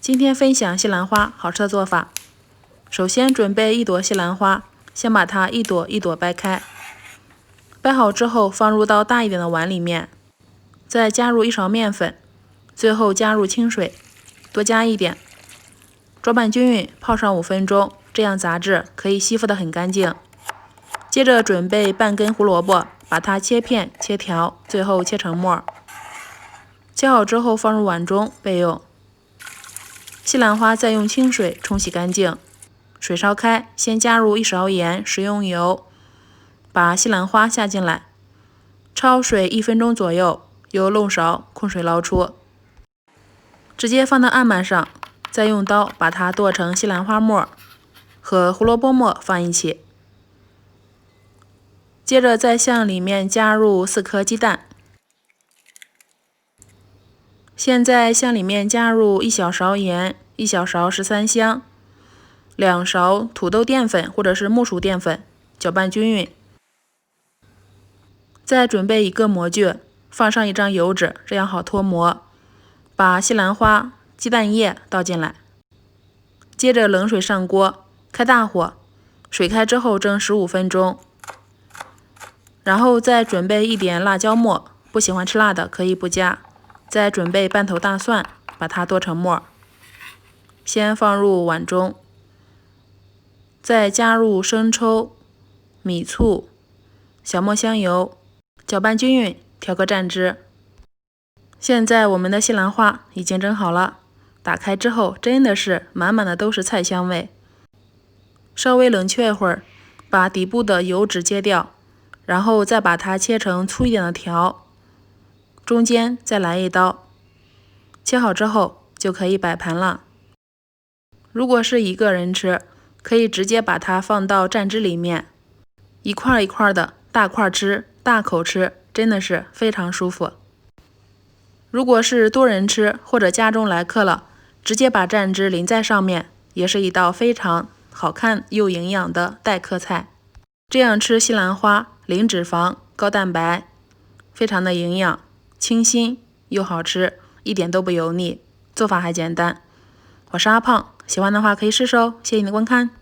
今天分享西兰花好吃的做法。首先准备1朵西兰花，先把它一朵一朵掰开。掰好之后放入到大一点的碗里面，再加入1勺面粉，最后加入清水，多加一点，搅拌均匀，泡上5分钟，这样杂质可以吸附得很干净。接着准备半根胡萝卜，把它切片切条，最后切成末。切好之后放入碗中备用。西兰花再用清水冲洗干净，水烧开，先加入1勺盐、食用油，把西兰花下进来，焯水1分钟左右，由漏勺控水捞出，直接放到案板上，再用刀把它剁成西兰花末，和胡萝卜末放一起。接着再向里面加入4颗鸡蛋，现在向里面加入1小勺盐、1小勺13香、2勺土豆淀粉或者是木薯淀粉，搅拌均匀。再准备一个模具，放上1张油纸，这样好脱模。把西兰花、鸡蛋液倒进来，接着冷水上锅，开大火，水开之后蒸15分钟。然后再准备1点辣椒末，不喜欢吃辣的可以不加。再准备半头大蒜，把它剁成末，先放入碗中，再加入生抽、米醋、小磨香油，搅拌均匀，调个蘸汁。现在我们的西兰花已经蒸好了，打开之后真的是满满的都是菜香味。稍微冷却一会儿，把底部的油脂揭掉，然后再把它切成粗一点的条，中间再来1刀，切好之后就可以摆盘了。如果是1个人吃，可以直接把它放到蘸汁里面，一块一块的大块吃，大口吃，真的是非常舒服。如果是多人吃或者家中来客了，直接把蘸汁淋在上面，也是一道非常好看又营养的待客菜。这样吃西兰花零脂肪、高蛋白，非常的营养，清新又好吃，一点都不油腻，做法还简单。我是阿胖，喜欢的话可以试试哦，谢谢你的观看。